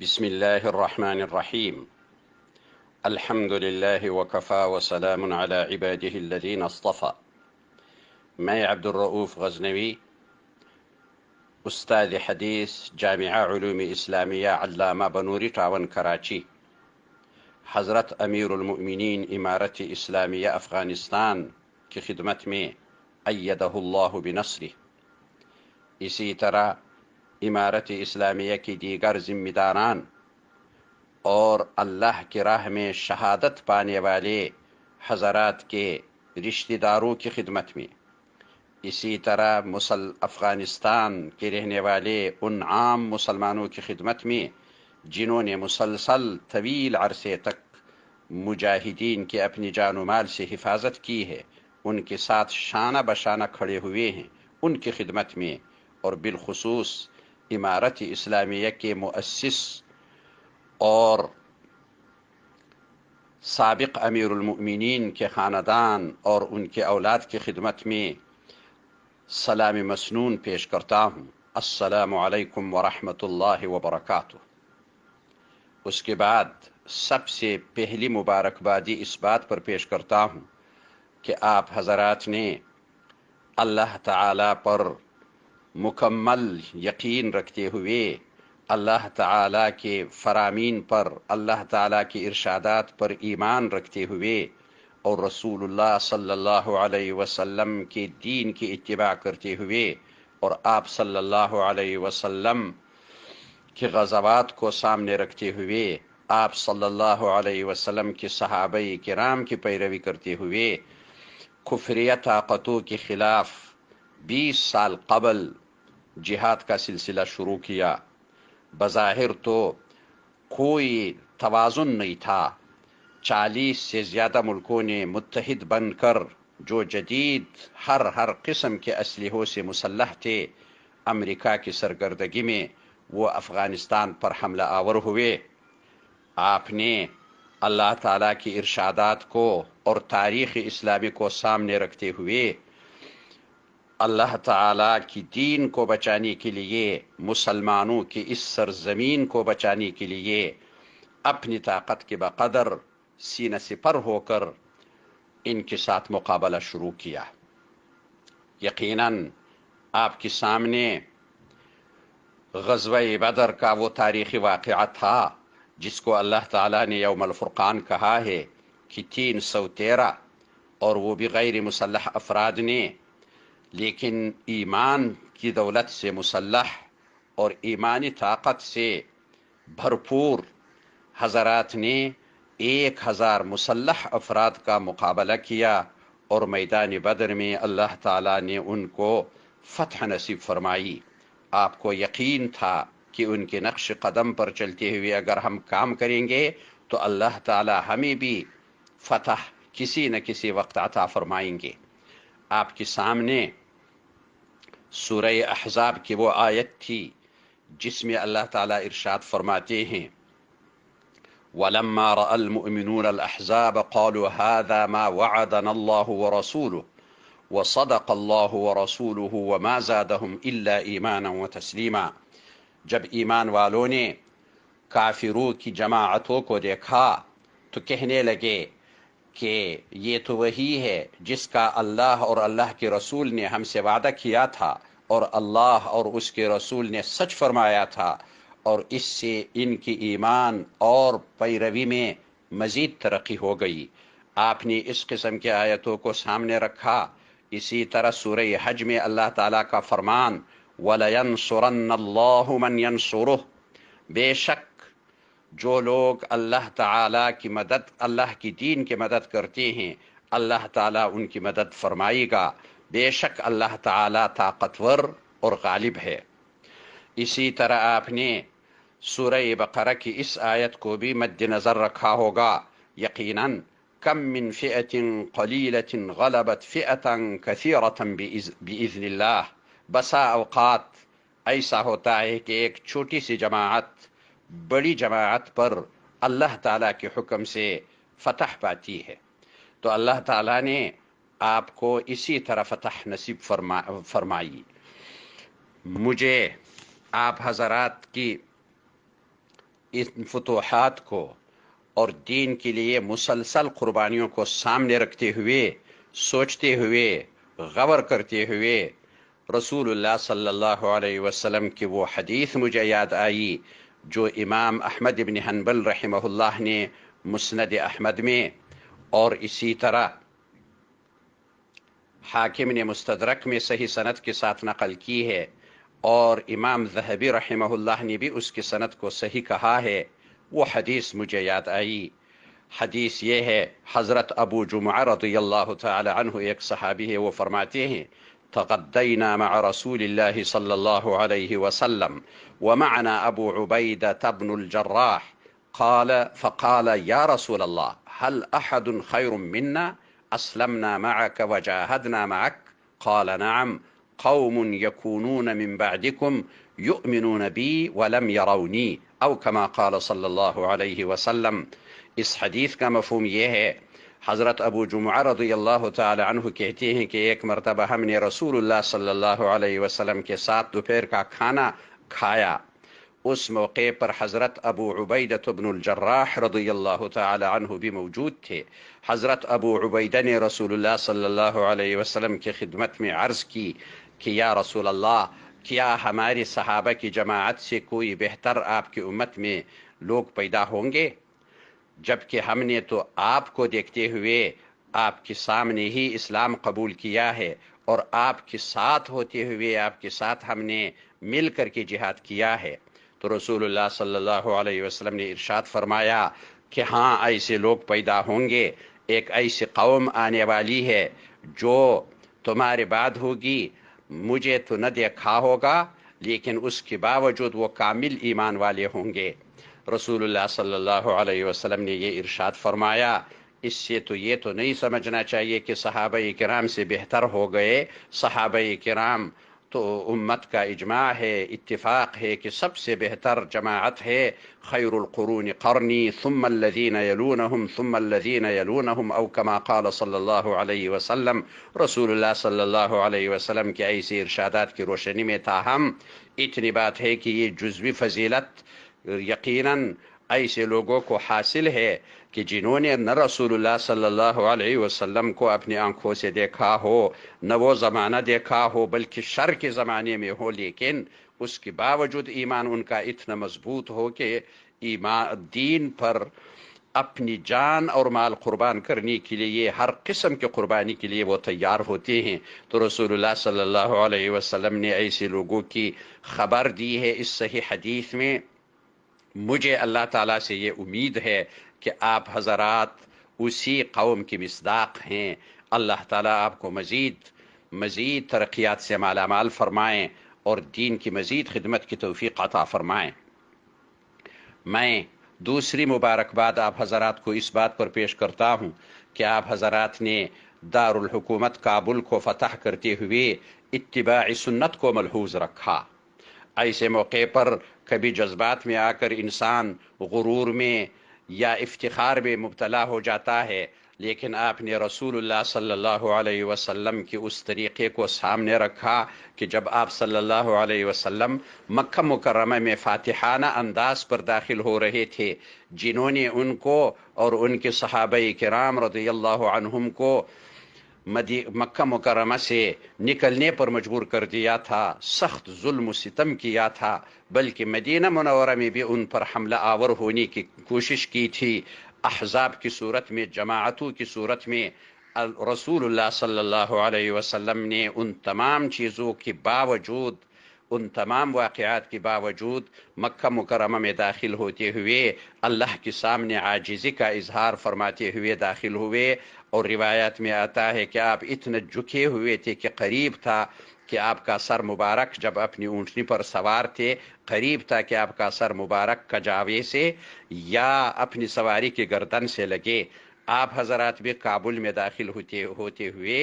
بسم الله الرحمن الرحيم. الحمد لله وكفى وسلام على عباده الذين اصطفى. میں عبد الرؤوف غزنوی، استاد حدیث جامعہ علوم اسلامیہ علامہ بنوری ٹاون کراچی، حضرت امیر المؤمنین امارت اسلامیہ افغانستان کی خدمت میں ایدہ اللہ بنصرہ، اسی طرح امارت اسلامیہ کی دیگر ذمہ داران اور اللہ کی راہ میں شہادت پانے والے حضرات کے رشتہ داروں کی خدمت میں، اسی طرح افغانستان کے رہنے والے ان عام مسلمانوں کی خدمت میں جنہوں نے مسلسل طویل عرصے تک مجاہدین کے اپنی جان و مال سے حفاظت کی ہے، ان کے ساتھ شانہ بشانہ کھڑے ہوئے ہیں، ان کی خدمت میں، اور بالخصوص امارت اسلامیہ کے مؤسس اور سابق امیر المؤمنین کے خاندان اور ان کے اولاد کی خدمت میں سلام مسنون پیش کرتا ہوں۔ السلام علیکم ورحمۃ اللہ وبرکاتہ۔ اس کے بعد سب سے پہلی مبارکبادی اس بات پر پیش کرتا ہوں کہ آپ حضرات نے اللہ تعالی پر مکمل یقین رکھتے ہوئے، اللہ تعالیٰ کے فرامین پر، اللہ تعالیٰ کے ارشادات پر ایمان رکھتے ہوئے اور رسول اللہ صلی اللہ علیہ وسلم کے دین کی اتباع کرتے ہوئے اور آپ صلی اللہ علیہ وسلم کے غزوات کو سامنے رکھتے ہوئے، آپ صلی اللہ علیہ وسلم کے صحابہ کرام کی پیروی کرتے ہوئے کفریہ طاقتوں کے خلاف 20 سال قبل جہاد کا سلسلہ شروع کیا۔ بظاہر تو کوئی توازن نہیں تھا، 40 سے زیادہ ملکوں نے متحد بن کر جو جدید ہر قسم کے اسلحوں سے مسلح تھے، امریکہ کی سرگردگی میں وہ افغانستان پر حملہ آور ہوئے۔ آپ نے اللہ تعالیٰ کی ارشادات کو اور تاریخ اسلامی کو سامنے رکھتے ہوئے اللہ تعالیٰ کی دین کو بچانے کے لیے، مسلمانوں کی اس سرزمین کو بچانے کے لیے اپنی طاقت کے بقدر سینہ سپر ہو کر ان کے ساتھ مقابلہ شروع کیا۔ یقیناً آپ کے سامنے غزوہ بدر کا وہ تاریخی واقعہ تھا جس کو اللہ تعالیٰ نے یوم الفرقان کہا ہے کہ 313 اور وہ بھی غیر مسلح افراد نے، لیکن ایمان کی دولت سے مسلح اور ایمانی طاقت سے بھرپور حضرات نے 1000 مسلح افراد کا مقابلہ کیا اور میدان بدر میں اللہ تعالیٰ نے ان کو فتح نصیب فرمائی۔ آپ کو یقین تھا کہ ان کے نقش قدم پر چلتے ہوئے اگر ہم کام کریں گے تو اللہ تعالیٰ ہمیں بھی فتح کسی نہ کسی وقت عطا فرمائیں گے۔ آپ کے سامنے سورہ احزاب کی وہ آیت تھی جس میں اللہ تعالیٰ ارشاد فرماتے ہیں وَلَمَّا رَأَى الْمُؤْمِنُونَ الْأَحْزَابَ قَالُوا هَذَا مَا وَعَدَنَا اللَّهُ وَرَسُولُهُ وَصَدَقَ اللَّهُ وَرَسُولُهُ وَمَا زَادَهُمْ إِلَّا إِيمَانًا وَتَسْلِيمًا۔ جب ایمان والوں نے کافروں کی جماعتوں کو دیکھا تو کہنے لگے کہ یہ تو وہی ہے جس کا اللہ اور اللہ کے رسول نے ہم سے وعدہ کیا تھا، اور اللہ اور اس کے رسول نے سچ فرمایا تھا، اور اس سے ان کی ایمان اور پیروی میں مزید ترقی ہو گئی۔ آپ نے اس قسم کی آیتوں کو سامنے رکھا۔ اسی طرح سورہ حج میں اللہ تعالیٰ کا فرمان وَلَيَنْصُرَنَّ اللَّهُ مَنْ يَنْصُرُهُ، بے شک جو لوگ اللہ تعالیٰ کی مدد، اللہ کی دین کی مدد کرتے ہیں، اللہ تعالیٰ ان کی مدد فرمائے گا۔ بے شک اللہ تعالیٰ طاقتور اور غالب ہے۔ اسی طرح آپ نے سورہ بقرہ کی اس آیت کو بھی مد نظر رکھا ہوگا، یقیناً کم من فئۃ قلیلۃ غلبت فئۃ کثیرۃ بإذن اللہ، بسا اوقات ایسا ہوتا ہے کہ ایک چھوٹی سی جماعت بڑی جماعت پر اللہ تعالیٰ کے حکم سے فتح پاتی ہے۔ تو اللہ تعالیٰ نے آپ کو اسی طرح فتح نصیب فرمائی۔ مجھے آپ حضرات کی ان فتوحات کو اور دین کے لیے مسلسل قربانیوں کو سامنے رکھتے ہوئے، سوچتے ہوئے، غور کرتے ہوئے رسول اللہ صلی اللہ علیہ وسلم کی وہ حدیث مجھے یاد آئی جو امام احمد بن حنبل رحمہ اللہ نے مسند احمد میں، اور اسی طرح حاکم نے مستدرک میں صحیح سند کے ساتھ نقل کی ہے، اور امام ذہبی رحمہ اللہ نے بھی اس کی سند کو صحیح کہا ہے۔ وہ حدیث مجھے یاد آئی۔ حدیث یہ ہے، حضرت ابو جمعہ رضی اللہ تعالی عنہ ایک صحابی ہے، وہ فرماتے ہیں تغدينا مع رسول الله صلى الله عليه وسلم ومعنا أبو عبيدة بن الجراح فقال يا رسول الله هل أحد خير منا أسلمنا معك وجاهدنا معك؟ قال نعم، قوم يكونون من بعدكم يؤمنون بي ولم يروني، أو كما قال صلی اللہ علیہ وسلم۔ اس حدیث کا مفہوم یہ ہے، حضرت ابو جمعہ رضی اللہ تعالی عنہ کہتے ہیں کہ ایک مرتبہ ہم نے رسول اللہ صلی اللہ علیہ وسلم کے ساتھ دوپہر کا کھانا کھایا۔ اس موقع پر حضرت ابو عبیدہ بن الجراح رضی اللہ تعالی عنہ بھی موجود تھے۔ حضرت ابو عبیدہ نے رسول اللہ صلی اللہ علیہ وسلم کی خدمت میں عرض کی کہ یا رسول اللہ، کیا ہمارے صحابہ کی جماعت سے کوئی بہتر آپ کی امت میں لوگ پیدا ہوں گے؟ جبکہ ہم نے تو آپ کو دیکھتے ہوئے آپ کے سامنے ہی اسلام قبول کیا ہے، اور آپ کے ساتھ ہوتے ہوئے آپ کے ساتھ ہم نے مل کر کے جہاد کیا ہے۔ تو رسول اللہ صلی اللہ علیہ وسلم نے ارشاد فرمایا کہ ہاں، ایسے لوگ پیدا ہوں گے، ایک ایسی قوم آنے والی ہے جو تمہارے بعد ہوگی، مجھے تو نہ دیکھا ہوگا لیکن اس کے باوجود وہ کامل ایمان والے ہوں گے۔ رسول اللہ صلی اللہ علیہ وسلم نے یہ ارشاد فرمایا، اس سے تو یہ تو نہیں سمجھنا چاہیے کہ صحابہ کرام سے بہتر ہو گئے۔ صحابہ کرام تو امت کا اجماع ہے، اتفاق ہے کہ سب سے بہتر جماعت ہے۔ خیر القرون قرنی ثم الذین یلونہم ثم الذین یلونہم، او کما قال صلی اللہ علیہ وسلم۔ رسول اللہ صلی اللہ علیہ وسلم کے ایسے ارشادات کی روشنی میں تاہم اتنی بات ہے کہ یہ جزوی فضیلت یقیناً ایسے لوگوں کو حاصل ہے کہ جنہوں نے نہ رسول اللہ صلی اللہ علیہ وسلم کو اپنی آنکھوں سے دیکھا ہو، نہ وہ زمانہ دیکھا ہو بلکہ شر کے زمانے میں ہو، لیکن اس کے باوجود ایمان ان کا اتنا مضبوط ہو کہ ایمان دین پر اپنی جان اور مال قربان کرنے کے لیے، ہر قسم کے قربانی کے لیے وہ تیار ہوتے ہیں۔ تو رسول اللہ صلی اللہ علیہ وسلم نے ایسے لوگوں کی خبر دی ہے اس صحیح حدیث میں۔ مجھے اللہ تعالیٰ سے یہ امید ہے کہ آپ حضرات اسی قوم کی مصداق ہیں۔ اللہ تعالیٰ آپ کو مزید ترقیات سے مالا مال فرمائیں اور دین کی مزید خدمت کی توفیق عطا فرمائیں۔ میں دوسری مبارکباد آپ حضرات کو اس بات پر پیش کرتا ہوں کہ آپ حضرات نے دارالحکومت کابل کو فتح کرتے ہوئے اتباع سنت کو ملحوظ رکھا۔ ایسے موقع پر کبھی جذبات میں آ کر انسان غرور میں یا افتخار میں مبتلا ہو جاتا ہے، لیکن آپ نے رسول اللہ صلی اللہ علیہ وسلم کی اس طریقے کو سامنے رکھا کہ جب آپ صلی اللہ علیہ وسلم مکہ مکرمہ میں فاتحانہ انداز پر داخل ہو رہے تھے، جنہوں نے ان کو اور ان کے صحابہ کرام رضی اللہ عنہم کو مکہ مکرمہ سے نکلنے پر مجبور کر دیا تھا، سخت ظلم و ستم کیا تھا، بلکہ مدینہ منورہ میں بھی ان پر حملہ آور ہونے کی کوشش کی تھی۔ احزاب کی صورت میں، جماعتوں کی صورت میں رسول اللہ صلی اللہ علیہ وسلم نے ان تمام چیزوں کے باوجود، ان تمام واقعات کے باوجود مکہ مکرمہ میں داخل ہوتے ہوئے اللہ کے سامنے عاجزی کا اظہار فرماتے ہوئے داخل ہوئے، اور روایات میں آتا ہے کہ آپ اتنے جھکے ہوئے تھے کہ قریب تھا کہ آپ کا سر مبارک، جب اپنی اونٹنی پر سوار تھے، قریب تھا کہ آپ کا سر مبارک کجاوے سے یا اپنی سواری کی گردن سے لگے۔ آپ حضرات بھی کابل میں داخل ہوتے ہوئے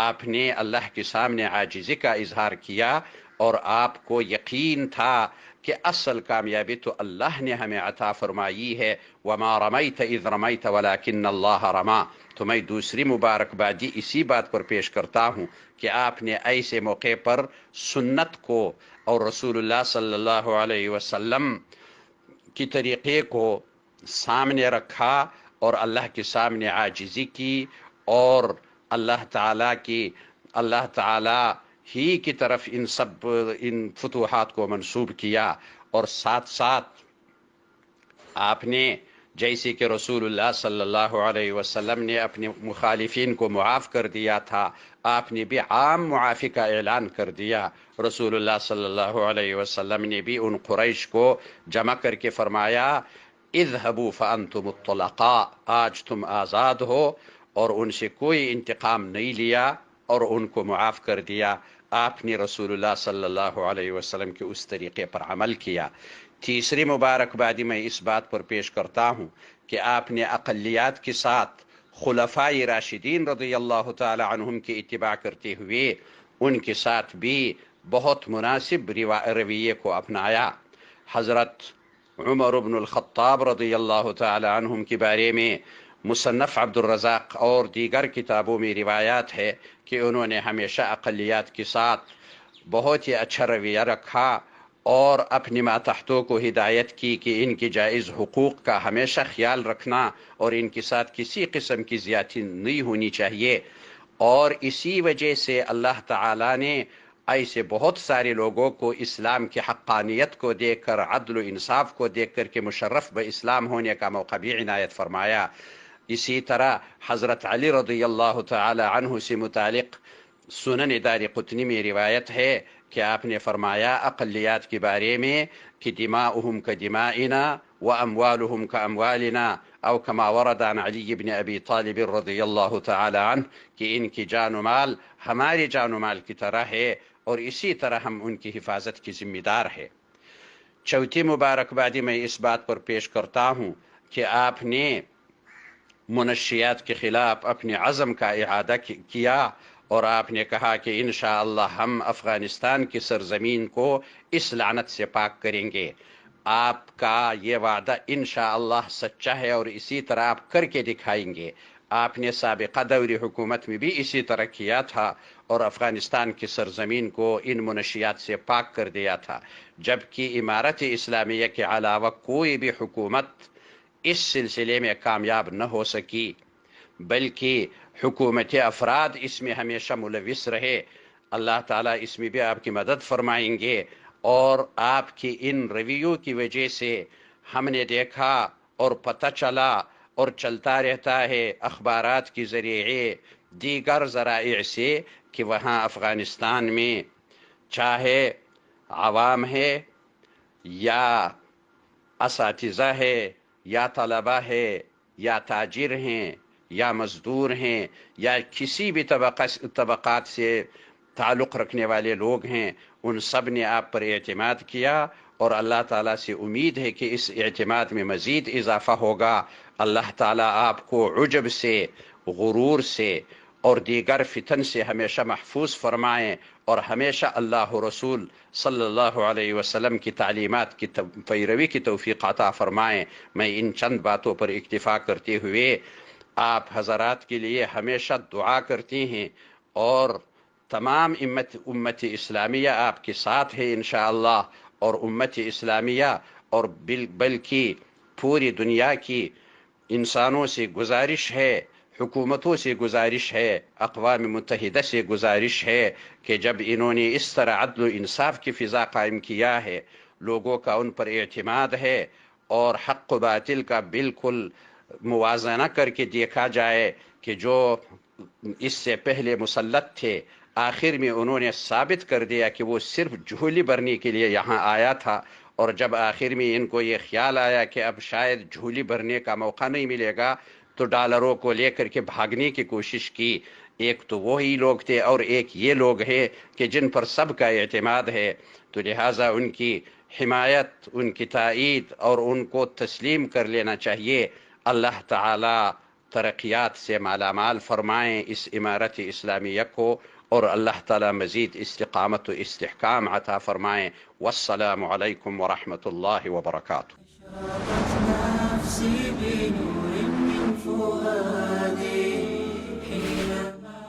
آپ نے اللہ کے سامنے عاجزی کا اظہار کیا، اور آپ کو یقین تھا کہ اصل کامیابی تو اللہ نے ہمیں عطا فرمائی ہے۔ وما رمیت اذ رمیت ولکن اللہ رما۔ تو میں دوسری مبارکبادی اسی بات پر پیش کرتا ہوں کہ آپ نے ایسے موقع پر سنت کو اور رسول اللہ صلی اللہ علیہ وسلم کی طریقے کو سامنے رکھا اور اللہ کے سامنے عاجزی کی اور اللہ تعالیٰ ہی کی طرف ان فتوحات کو منسوب کیا، اور ساتھ ساتھ آپ نے جیسے کہ رسول اللہ صلی اللہ علیہ وسلم نے اپنے مخالفین کو معاف کر دیا تھا، آپ نے بھی عام معافی کا اعلان کر دیا۔ رسول اللہ صلی اللہ علیہ وسلم نے بھی ان قریش کو جمع کر کے فرمایا اذهبوا فانتم الطلقاء، آج تم آزاد ہو، اور ان سے کوئی انتقام نہیں لیا اور ان کو معاف کر دیا۔ آپ نے رسول اللہ صلی اللہ علیہ وسلم کے اس طریقے پر عمل کیا۔ تیسری مبارکبادی میں اس بات پر پیش کرتا ہوں کہ آپ نے اقلیات کے ساتھ خلفائے راشدین رضی اللہ تعالی عنہم کی اتباع کرتے ہوئے ان کے ساتھ بھی بہت مناسب رویے کو اپنایا۔ حضرت عمر بن الخطاب رضی اللہ تعالی عنہم کے بارے میں مصنف عبد الرزاق اور دیگر کتابوں میں روایات ہے کہ انہوں نے ہمیشہ اقلیات کے ساتھ بہت ہی اچھا رویہ رکھا اور اپنے ماتحتوں کو ہدایت کی کہ ان کے جائز حقوق کا ہمیشہ خیال رکھنا اور ان کے ساتھ کسی قسم کی زیادتی نہیں ہونی چاہیے۔ اور اسی وجہ سے اللہ تعالیٰ نے ایسے بہت سارے لوگوں کو اسلام کی حقانیت کو دیکھ کر، عدل و انصاف کو دیکھ کر کے مشرف باسلام ہونے کا موقع بھی عنایت فرمایا۔ اسی طرح حضرت علی رضی اللہ تعالی عنہ سے متعلق سنن دارقطنی میں روایت ہے کہ آپ نے فرمایا اقلیات کے بارے میں کہ دماؤہم کا دمائنا و اموالہم کا اموالنا، او کما ورد عن علی بن ابی طالب رضی اللہ تعالی عنہ کہ ان کی جان و مال ہماری جان و مال کی طرح ہے اور اسی طرح ہم ان کی حفاظت کی ذمہ دار ہے۔ چوتھی مبارکبادی میں اس بات پر پیش کرتا ہوں کہ آپ نے منشیات کے خلاف اپنے عزم کا اعادہ کیا اور آپ نے کہا کہ انشاءاللہ ہم افغانستان کی سرزمین کو اس لعنت سے پاک کریں گے۔ آپ کا یہ وعدہ انشاءاللہ سچا ہے اور اسی طرح آپ کر کے دکھائیں گے۔ آپ نے سابقہ دوری حکومت میں بھی اسی طرح کیا تھا اور افغانستان کی سرزمین کو ان منشیات سے پاک کر دیا تھا، جبکہ امارت اسلامیہ کے علاوہ کوئی بھی حکومت اس سلسلے میں کامیاب نہ ہو سکی، بلکہ حکومت افراد اس میں ہمیشہ ملوث رہے۔ اللہ تعالیٰ اس میں بھی آپ کی مدد فرمائیں گے، اور آپ کی ان رویوں کی وجہ سے ہم نے دیکھا اور پتہ چلا اور چلتا رہتا ہے اخبارات کے ذریعے، دیگر ذرائع سے، کہ وہاں افغانستان میں چاہے عوام ہے یا اساتذہ ہے یا طلبہ ہے یا تاجر ہیں یا مزدور ہیں یا کسی بھی طبقات سے تعلق رکھنے والے لوگ ہیں، ان سب نے آپ پر اعتماد کیا، اور اللہ تعالیٰ سے امید ہے کہ اس اعتماد میں مزید اضافہ ہوگا۔ اللہ تعالیٰ آپ کو عجب سے، غرور سے اور دیگر فتن سے ہمیشہ محفوظ فرمائیں، اور ہمیشہ اللہ رسول صلی اللہ علیہ وسلم کی تعلیمات کی پیروی کی توفیق عطا فرمائیں۔ میں ان چند باتوں پر اکتفا کرتے ہوئے آپ حضرات کے لیے ہمیشہ دعا کرتے ہیں، اور تمام امت اسلامیہ آپ کے ساتھ ہے انشاءاللہ، اور امت اسلامیہ اور بلکہ پوری دنیا کی انسانوں سے گزارش ہے، حکومتوں سے گزارش ہے، اقوام متحدہ سے گزارش ہے کہ جب انہوں نے اس طرح عدل و انصاف کی فضا قائم کیا ہے، لوگوں کا ان پر اعتماد ہے، اور حق و باطل کا بالکل موازنہ کر کے دیکھا جائے کہ جو اس سے پہلے مسلط تھے، آخر میں انہوں نے ثابت کر دیا کہ وہ صرف جھولی بھرنے کے لیے یہاں آیا تھا، اور جب آخر میں ان کو یہ خیال آیا کہ اب شاید جھولی بھرنے کا موقع نہیں ملے گا، تو ڈالروں کو لے کر کے بھاگنے کی کوشش کی۔ ایک تو وہی لوگ تھے اور ایک یہ لوگ ہیں کہ جن پر سب کا اعتماد ہے، تو لہٰذا ان کی حمایت، ان کی تائید اور ان کو تسلیم کر لینا چاہیے۔ اللہ تعالی ترقیات سے مالا مال فرمائیں اس امارت اسلامیہ کو، اور اللہ تعالی مزید استقامت و استحکام عطا فرمائیں۔ والسلام علیکم ورحمۃ اللہ وبرکاتہ۔